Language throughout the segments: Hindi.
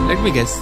लेट मी गेस,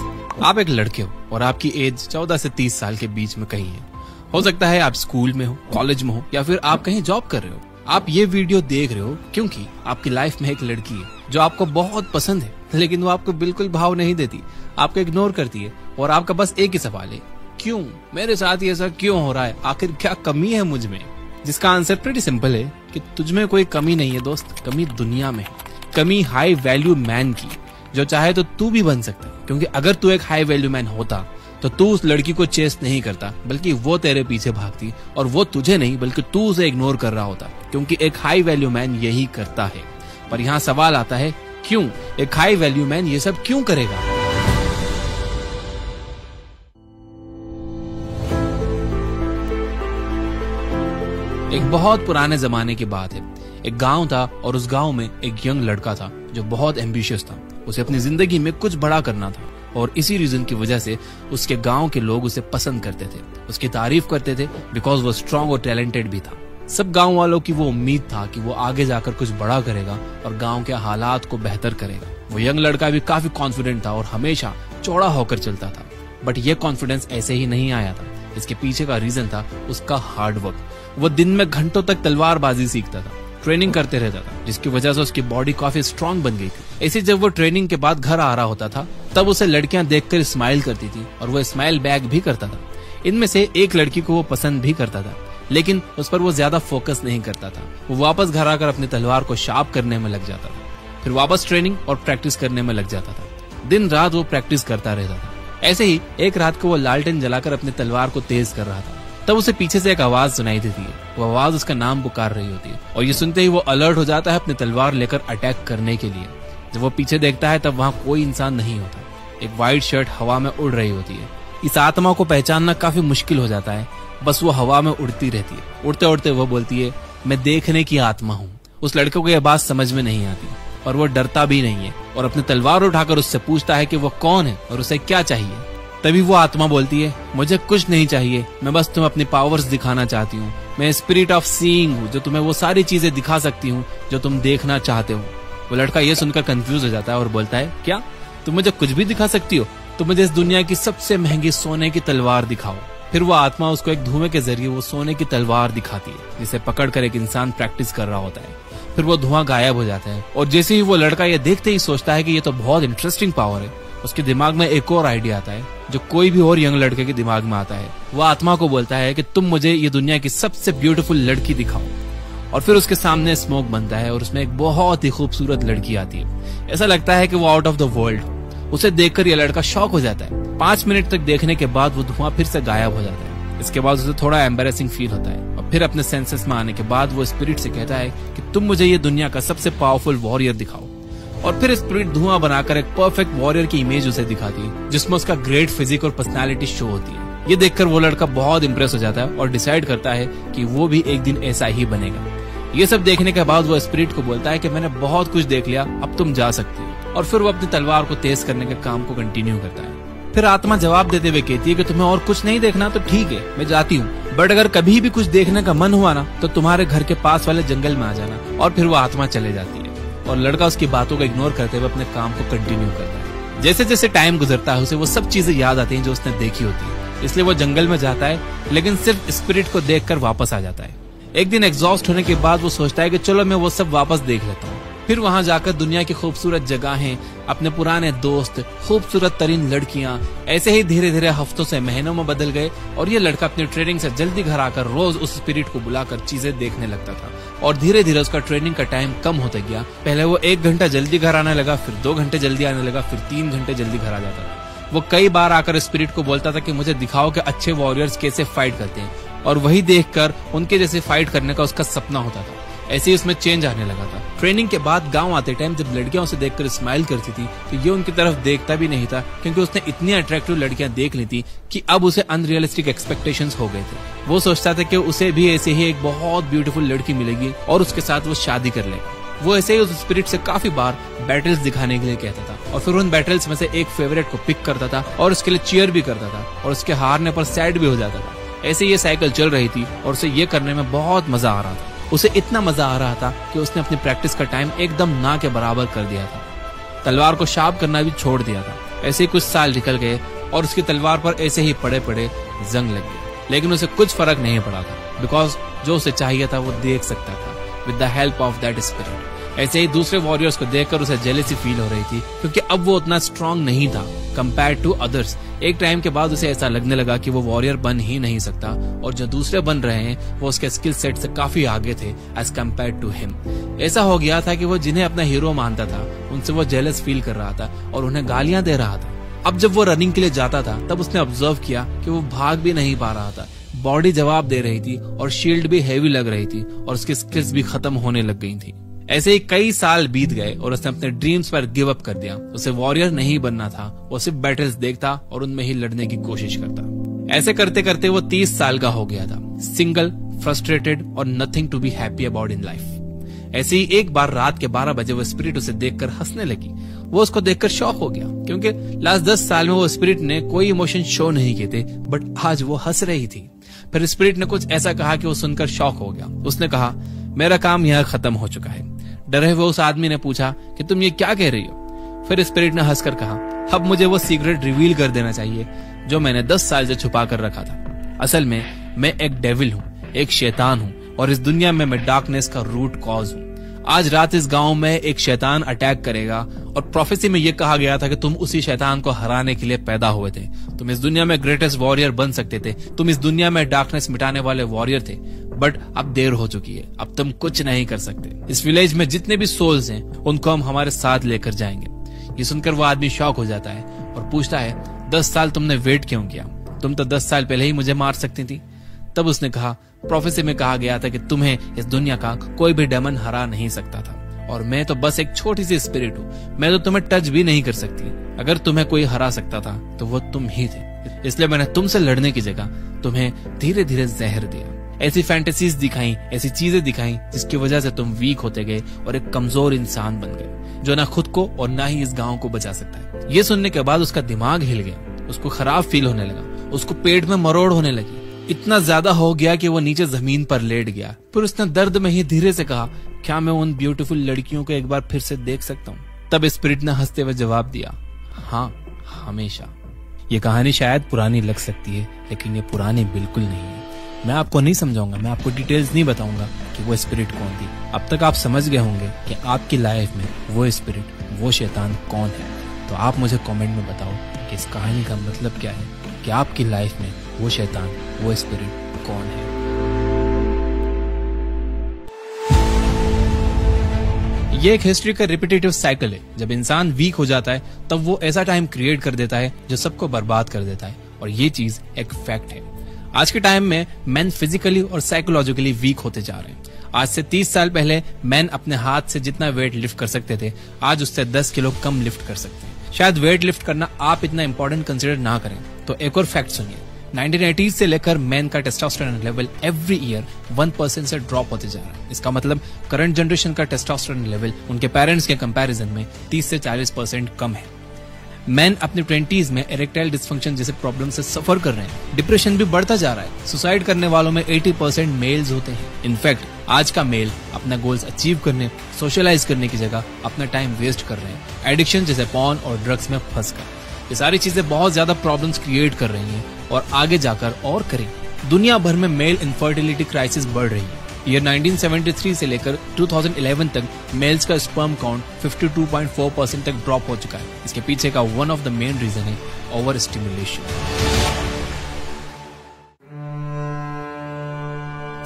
आप एक लड़के हो और आपकी एज 14 से 30 साल के बीच में कहीं है। हो सकता है आप स्कूल में हो, कॉलेज में हो या फिर आप कहीं जॉब कर रहे हो। आप ये वीडियो देख रहे हो क्योंकि आपकी लाइफ में एक लड़की है जो आपको बहुत पसंद है, लेकिन वो आपको बिल्कुल भाव नहीं देती, आपको इग्नोर करती है और आपका बस एक ही सवाल है, क्यों मेरे साथ ये ऐसा क्यों हो रहा है, आखिर क्या कमी है मुझ में। जिसका आंसर प्रीटी सिंपल है कि तुझ में कोई कमी नहीं है दोस्त, कमी दुनिया में है। कमी हाई वैल्यू मैन की, जो चाहे तो तू भी बन सकता है, क्योंकि अगर तू एक हाई वैल्यू मैन होता तो तू उस लड़की को चेस नहीं करता, बल्कि वो तेरे पीछे भागती और वो तुझे नहीं बल्कि तू उसे इग्नोर कर रहा होता, क्योंकि एक हाई वैल्यू मैन यही करता है। पर यहाँ सवाल आता है, क्यों एक हाई वैल्यू मैन ये सब क्यों करेगा। एक बहुत पुराने जमाने की बात है। एक गांव था और उस गांव में एक यंग लड़का था जो बहुत एम्बिशियस था। उसे अपनी जिंदगी में कुछ बड़ा करना था और इसी रीजन की वजह से उसके गांव के लोग उसे पसंद करते थे, उसकी तारीफ करते थे, बिकॉज वो स्ट्रांग और टैलेंटेड भी था। सब गांव वालों की वो उम्मीद था कि वो आगे जाकर कुछ बड़ा करेगा और गांव के हालात को बेहतर करेगा। वो यंग लड़का भी काफी कॉन्फिडेंट था और हमेशा चौड़ा होकर चलता था। बट ये कॉन्फिडेंस ऐसे ही नहीं आया था। इसके पीछे का रीजन था उसका हार्ड वर्क। वो दिन में घंटों तक तलवारबाजी सीखता था, ट्रेनिंग करते रहता था, जिसकी वजह से उसकी बॉडी काफी स्ट्रांग बन गई थी। ऐसे जब वो ट्रेनिंग के बाद घर आ रहा होता था तब उसे लड़कियां देखकर स्माइल करती थी और वो स्माइल बैक भी करता था। इनमें से एक लड़की को वो पसंद भी करता था, लेकिन उस पर वो ज्यादा फोकस नहीं करता था। वो वापस घर आकर अपनी तलवार को शार्प करने में लग जाता था, फिर वापस ट्रेनिंग और प्रैक्टिस करने में लग जाता था। दिन रात वो प्रैक्टिस करता रहता था। ऐसे ही एक रात को वो लालटेन जलाकर अपनी तलवार को तेज कर रहा था, तब उसे पीछे से एक आवाज सुनाई देती है। वो आवाज उसका नाम पुकार रही होती है और ये सुनते ही वो अलर्ट हो जाता है अपनी तलवार लेकर अटैक करने के लिए। जब वो पीछे देखता है तब वहाँ कोई इंसान नहीं होता। एक व्हाइट शर्ट हवा में उड़ रही होती है। इस आत्मा को पहचानना काफी मुश्किल हो जाता है, बस वो हवा में उड़ती रहती है। उड़ते उड़ते वो बोलती है, मैं देखने की आत्मा हूँ। उस लड़के को यह बात समझ में नहीं आती और वो डरता भी नहीं है और अपनी तलवार उठाकर उससे पूछता है कि वो कौन है और उसे क्या चाहिए। तभी वो आत्मा बोलती है, मुझे कुछ नहीं चाहिए, मैं बस तुम्हें अपनी पावर्स दिखाना चाहती हूँ। मैं स्पिरिट ऑफ सीइंग हूँ जो तुम्हें वो सारी चीजें दिखा सकती हूँ जो तुम देखना चाहते हो। वो लड़का ये सुनकर कंफ्यूज हो जाता है और बोलता है, क्या तुम मुझे कुछ भी दिखा सकती हो? तो मुझे इस दुनिया की सबसे महंगी सोने की तलवार दिखाओ। फिर वो आत्मा उसको एक धुएं के जरिए वो सोने की तलवार दिखाती है, जिसे पकड़कर एक इंसान प्रैक्टिस कर रहा होता है। फिर वो धुआं गायब हो जाता है और जैसे ही वो लड़का ये देखते ही सोचता है कि ये तो बहुत इंटरेस्टिंग पावर है, उसके दिमाग में एक और आइडिया आता है जो कोई भी और यंग लड़के के दिमाग में आता है। वो आत्मा को बोलता है कि तुम मुझे ये दुनिया की सबसे ब्यूटीफुल लड़की दिखाओ। और फिर उसके सामने स्मोक बनता है और उसमें एक बहुत ही खूबसूरत लड़की आती है। ऐसा लगता है कि वो आउट ऑफ द वर्ल्ड। उसे देखकर यह लड़का शॉक हो जाता है। 5 मिनट तक देखने के बाद वो धुआं फिर से गायब हो जाता है। इसके बाद उसे थोड़ा एम्बैरेसिंग फील होता है और फिर अपने सेंसेस में आने के बाद वो स्पिरिट से कहता है कि तुम मुझे ये दुनिया का सबसे पावरफुल वॉरियर दिखाओ। और फिर स्पिरिट धुआं बनाकर एक परफेक्ट वॉरियर की इमेज उसे दिखाती है, जिसमें उसका ग्रेट फिजिक और पर्सनालिटी शो होती है। ये देखकर वो लड़का बहुत इंप्रेस हो जाता है और डिसाइड करता है कि वो भी एक दिन ऐसा ही बनेगा। ये सब देखने के बाद वो स्पिरिट को बोलता है कि मैंने बहुत कुछ देख लिया, अब तुम जा सकती हो। और फिर वो अपनी तलवार को तेज करने के काम को कंटिन्यू करता है। फिर आत्मा जवाब देते हुए कहती है कि तुम्हें और कुछ नहीं देखना तो ठीक है, मैं जाती हूँ, बट अगर कभी भी कुछ देखने का मन हुआ ना तो तुम्हारे घर के पास वाले जंगल में आ जाना। और फिर वो आत्मा चले जाती है और लड़का उसकी बातों को इग्नोर करते हुए अपने काम को कंटिन्यू करता है। जैसे जैसे टाइम गुजरता है उसे वो सब चीजें याद आती हैं जो उसने देखी होती है, इसलिए वो जंगल में जाता है, लेकिन सिर्फ स्पिरिट को देखकर वापस आ जाता है। एक दिन एग्जॉस्ट होने के बाद वो सोचता है कि चलो मैं वो सब वापस देख लेता हूँ। फिर वहां जाकर दुनिया की खूबसूरत जगहें, अपने पुराने दोस्त, खूबसूरत तरीन लड़कियां, ऐसे ही धीरे धीरे हफ्तों से महीनों में बदल गए और ये लड़का अपनी ट्रेनिंग से जल्दी घर आकर रोज उस स्पिरिट को बुलाकर चीजें देखने लगता था। और धीरे धीरे उसका ट्रेनिंग का टाइम कम होता गया। पहले वो 1 घंटा जल्दी घर आने लगा, फिर 2 घंटे जल्दी आने लगा, फिर 3 घंटे जल्दी घर आ जाता था। वो कई बार आकर स्पिरिट को बोलता था कि मुझे दिखाओ कि अच्छे वॉरियर्स कैसे फाइट करते हैं, और वही देखकर उनके जैसे फाइट करने का उसका सपना होता था। ऐसे ही उसमें चेंज आने लगा था। ट्रेनिंग के बाद गांव आते टाइम जब लड़कियां उसे देखकर स्माइल करती थी तो ये उनकी तरफ देखता भी नहीं था, क्योंकि उसने इतनी अट्रैक्टिव लड़कियां देख ली थी कि अब उसे अनरियलिस्टिक एक्सपेक्टेशंस हो गए थे। वो सोचता था कि उसे भी ऐसे ही एक बहुत ब्यूटीफुल लड़की मिलेगी और उसके साथ वो शादी कर लेगा। वो ऐसे ही उस स्पिरिट से काफी बार बैटल्स दिखाने के लिए कहता था और फिर उन बैटल्स में से एक फेवरेट को पिक करता था और उसके लिए चीयर भी करता था और उसके हारने पर सैड भी हो जाता था। ऐसे ये साइकिल चल रही थी और उसे ये करने में बहुत मजा आ रहा था। उसे इतना मजा आ रहा था कि उसने अपनी प्रैक्टिस का टाइम एकदम ना के बराबर कर दिया था। तलवार को शार्प करना भी छोड़ दिया था ऐसे ही कुछ साल निकल गए और उसकी तलवार पर ऐसे ही पड़े पड़े जंग लग गई, लेकिन उसे कुछ फर्क नहीं पड़ा था, बिकॉज जो उसे चाहिए था वो देख सकता था with the help of that spirit. ऐसे ही दूसरे वॉरियर्स को देखकर उसे जेलसी फील हो रही थी, क्योंकि अब वो उतना स्ट्रांग नहीं था कंपेयर टू अदर्स। एक टाइम के बाद उसे ऐसा लगने लगा कि वो वॉरियर बन ही नहीं सकता, और जो दूसरे बन रहे हैं वो उसके स्किल सेट से काफी आगे थे एज कम्पेयर टू हिम। ऐसा हो गया था कि वो जिन्हें अपना हीरो मानता था उनसे वो जेलस फील कर रहा था और उन्हें गालियां दे रहा था। अब जब वो रनिंग के लिए जाता था तब उसने ऑब्जर्व किया कि वो भाग भी नहीं पा रहा था, बॉडी जवाब दे रही थी और शील्ड भी हेवी लग रही थी और उसकी स्किल्स भी खत्म होने लग गई थी। ऐसे ही कई साल बीत गए और उसने अपने ड्रीम्स पर गिव अप कर दिया। उसे वॉरियर नहीं बनना था, वो सिर्फ बैटल्स देखता और उनमें ही लड़ने की कोशिश करता। ऐसे करते करते वो 30 साल का हो गया था, सिंगल, फ्रस्ट्रेटेड और nothing to be happy about in life. ऐसे ही एक बार रात के 12 बजे वो स्पिरिट उसे देखकर हंसने लगी। वो उसको देखकर शॉक हो गया, क्योंकि लास्ट 10 साल में वो स्पिरिट ने कोई इमोशन शो नहीं किए थे, बट आज वो हंस रही थी। फिर स्पिरिट ने कुछ ऐसा कहा कि वो सुनकर शॉक हो गया। उसने कहा, मेरा काम यहाँ खत्म हो चुका है। डरे हुए उस आदमी ने पूछा कि तुम ये क्या कह रही हो? फिर स्पिरिट ने हंसकर कहा, अब मुझे वो सीक्रेट रिवील कर देना चाहिए जो मैंने 10 साल से छुपा कर रखा था। असल में मैं एक डेविल हूँ, एक शैतान हूँ, और इस दुनिया में मैं डार्कनेस का रूट कॉज हूँ। आज रात इस गांव में एक शैतान अटैक करेगा, और प्रोफेसी में यह कहा गया था कि तुम उसी शैतान को हराने के लिए पैदा हुए थे। तुम इस दुनिया में ग्रेटेस्ट वॉरियर बन सकते थे, तुम इस दुनिया में डार्कनेस मिटाने वाले वॉरियर थे, बट अब देर हो चुकी है, अब तुम कुछ नहीं कर सकते। इस विलेज में जितने भी सोल्स हैं उनको हम हमारे साथ लेकर जाएंगे। ये सुनकर वो आदमी शॉक हो जाता है और पूछता है, 10 साल तुमने वेट क्यों किया? तुम तो 10 साल पहले ही मुझे मार सकती थी। तब उसने कहा, प्रोफेसी में कहा गया था कि तुम्हें इस दुनिया का कोई भी डेमन हरा नहीं सकता था, और मैं तो बस एक छोटी सी स्पिरिट हूँ, मैं तो तुम्हें टच भी नहीं कर सकती। अगर तुम्हें कोई हरा सकता था तो वो तुम ही थे, इसलिए मैंने तुमसे लड़ने की जगह तुम्हें धीरे धीरे जहर दिया। ऐसी फैंटेसीज दिखाई, ऐसी चीजें दिखाई जिसकी वजह से तुम वीक होते गए और एक कमजोर इंसान बन गए, जो ना खुद को और ना ही इस गांव को बचा सकता है। ये सुनने के बाद उसका दिमाग हिल गया, उसको खराब फील होने लगा, उसको पेट में मरोड़ होने लगी। इतना ज्यादा हो गया कि वो नीचे जमीन पर लेट गया। फिर उसने दर्द में ही धीरे से कहा, क्या मैं उन ब्यूटीफुल लड़कियों को एक बार फिर से देख सकता हूँ? तब स्पिरिट ने हंसते हुए जवाब दिया, हाँ, हमेशा। ये कहानी शायद पुरानी लग सकती है, लेकिन ये पुरानी बिल्कुल नहीं है। मैं आपको नहीं समझाऊंगा, मैं आपको डिटेल्स नहीं बताऊंगा कि वो स्पिरिट कौन थी। अब तक आप समझ गए होंगे कि आपकी लाइफ में वो स्पिरिट, वो शैतान कौन है। तो आप मुझे कमेंट में बताओ कि इस कहानी का मतलब क्या है, कि आपकी लाइफ में वो शैतान, वो स्पिरिट कौन है। ये एक हिस्ट्री का रिपीटेटिव साइकिल है। जब इंसान वीक हो जाता है तब वो ऐसा टाइम क्रिएट कर देता है जो सबको बर्बाद कर देता है, और ये चीज एक फैक्ट है। आज के टाइम में मैन फिजिकली और साइकोलॉजिकली वीक होते जा रहे हैं। आज से 30 साल पहले मैन अपने हाथ से जितना वेट लिफ्ट कर सकते थे, आज उससे 10 किलो कम लिफ्ट कर सकते हैं। शायद वेट लिफ्ट करना आप इतना इंपॉर्टेंट कंसिडर ना करें, तो एक और फैक्ट सुनिए। 1980s से लेकर मैन का टेस्टोस्टेरोन लेवल एवरी ईयर 1% से ड्रॉप होते जा रहा है। इसका मतलब करंट जनरेशन का टेस्टोस्टेरोन लेवल उनके पेरेंट्स के कंपैरिजन में 30 से 40% कम है। मैन अपने 20s में इरेक्टाइल डिस्फंक्शन जैसे प्रॉब्लम से सफर कर रहे हैं। डिप्रेशन भी बढ़ता जा रहा है। सुसाइड करने वालों में 80% मेल्स होते हैं। इनफैक्ट आज का मेल अपना गोल्स अचीव करने, सोशलाइज करने की जगह अपना टाइम वेस्ट कर रहे हैं, एडिक्शन जैसे पॉर्न और ड्रग्स में फंसकर। ये सारी चीजें बहुत ज्यादा प्रॉब्लम्स क्रिएट कर रही हैं और आगे जाकर और करेंगी। दुनिया भर में मेल इनफर्टिलिटी क्राइसिस बढ़ रही है। ईयर 1973 से लेकर 2011 तक मेल्स का स्पर्म काउंट 52.4% तक ड्रॉप हो चुका है। इसके पीछे का one of the main reason है ओवर स्टिमुलेशन।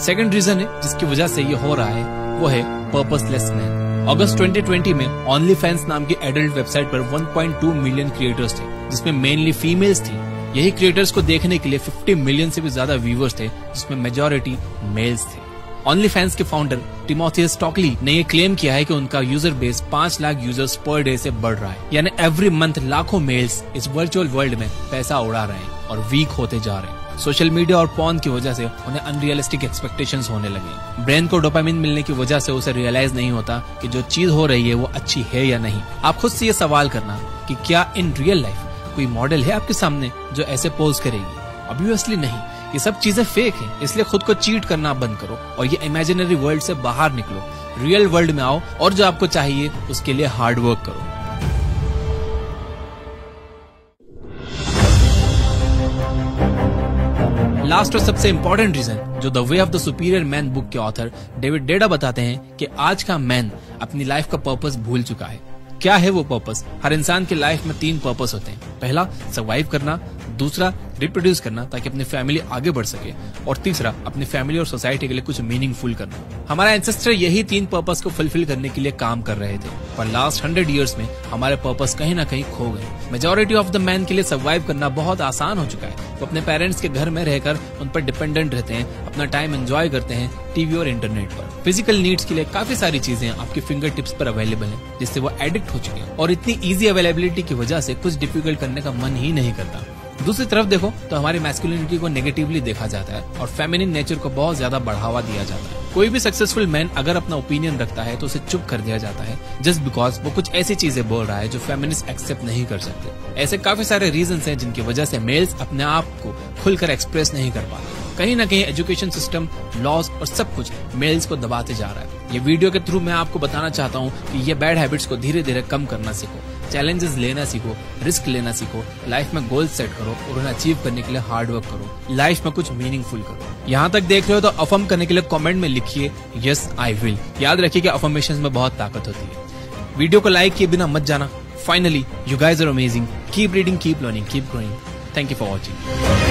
सेकंड रीजन है जिसकी वजह से ये हो रहा है, वो है पर्पसलेस मैन। अगस्त 2020 में ओनली फैंस नाम की एडल्ट वेबसाइट पर 1.2 मिलियन क्रिएटर्स थे, जिसमें मेनली फीमेल्स थी। यही क्रिएटर्स को देखने के लिए 50 मिलियन से भी ज्यादा व्यूअर्स थे, जिसमें मेजॉरिटी मेल्स थे। ओनली फैंस के फाउंडर टिमोथी स्टॉकली ने ये क्लेम किया है कि उनका user base 5 lakh users per day से बढ़ रहा है, यानी एवरी मंथ लाखों मेल्स इस वर्चुअल वर्ल्ड में पैसा उड़ा रहे हैं और वीक होते जा रहे हैं। सोशल मीडिया और पॉर्न की वजह से उन्हें अनरियलिस्टिक एक्सपेक्टेशंस होने लगे। ब्रेन को डोपामिन मिलने की वजह से उसे रियलाइज नहीं होता कि जो चीज हो रही है वो अच्छी है या नहीं। आप खुद से ये सवाल करना कि क्या इन रियल लाइफ कोई मॉडल है आपके सामने जो ऐसे पोज करेगी? ऑब्वियसली नहीं। ये सब चीजें फेक हैं, इसलिए खुद को चीट करना बंद करो और ये इमेजिनरी वर्ल्ड से बाहर निकलो, रियल वर्ल्ड में आओ और जो आपको चाहिए उसके लिए हार्ड वर्क करो। लास्ट और सबसे इंपॉर्टेंट रीजन जो the way of the superior man book के ऑथर डेविड डेडा बताते हैं कि आज का मैन अपनी लाइफ का पर्पस भूल चुका है। क्या है वो पर्पस? हर इंसान की लाइफ में 3 पर्पस होते हैं। पहला सर्वाइव करना, दूसरा रिप्रोड्यूस करना ताकि अपनी फैमिली आगे बढ़ सके, और तीसरा अपनी फैमिली और सोसाइटी के लिए कुछ मीनिंगफुल करना। हमारा एंसेस्टर यही 3 पर्पस को फुलफिल करने के लिए काम कर रहे थे, पर लास्ट 100 ईयर्स में हमारे पर्पस कहीं ना कहीं खो गए। मेजोरिटी ऑफ द मैन के लिए सर्वाइव करना बहुत आसान हो चुका है। वो अपने पेरेंट्स के घर में रहकर उन पर डिपेंडेंट रहते हैं, अपना टाइम एंजॉय करते हैं टीवी और इंटरनेट पर। फिजिकल नीड्स के लिए काफी सारी चीजें आपकी फिंगर टिप्स पर अवेलेबल हैं, जिससे वो एडिक्ट हो चुके हैं, और इतनी इजी अवेलेबिलिटी की वजह से कुछ डिफिकल्ट करने का मन ही नहीं करता। दूसरी तरफ देखो तो हमारी मैस्कुलिनिटी को नेगेटिवली देखा जाता है और फेमिनिन नेचर को बहुत ज्यादा बढ़ावा दिया जाता है। कोई भी सक्सेसफुल मैन अगर अपना ओपिनियन रखता है तो उसे चुप कर दिया जाता है, जस्ट बिकॉज वो कुछ ऐसी चीजें बोल रहा है जो फेमिनिस्ट एक्सेप्ट नहीं कर सकते। ऐसे काफी सारे रीजंस हैं जिनकी वजह से मेल्स अपने आप को खुलकर एक्सप्रेस नहीं कर पाते। कहीं ना कहीं एजुकेशन सिस्टम, लॉज और सब कुछ मेल्स को दबाते जा रहा है। ये वीडियो के थ्रू मैं आपको बताना चाहता हूँ कि ये बैड हैबिट्स को धीरे धीरे कम करना सीखो, चैलेंजेस लेना सीखो, रिस्क लेना सीखो, लाइफ में गोल सेट करो और उन्हें अचीव करने के लिए हार्ड वर्क करो, लाइफ में कुछ मीनिंगफुल करो। यहाँ तक देख रहे हो तो अफर्म करने के लिए कमेंट में लिखिए यस आई विल। याद रखिए कि अफर्मेशंस में बहुत ताकत होती है। वीडियो को लाइक किए बिना मत जाना। Finally, you guys are amazing. Keep reading, keep learning, keep growing. Thank you for watching.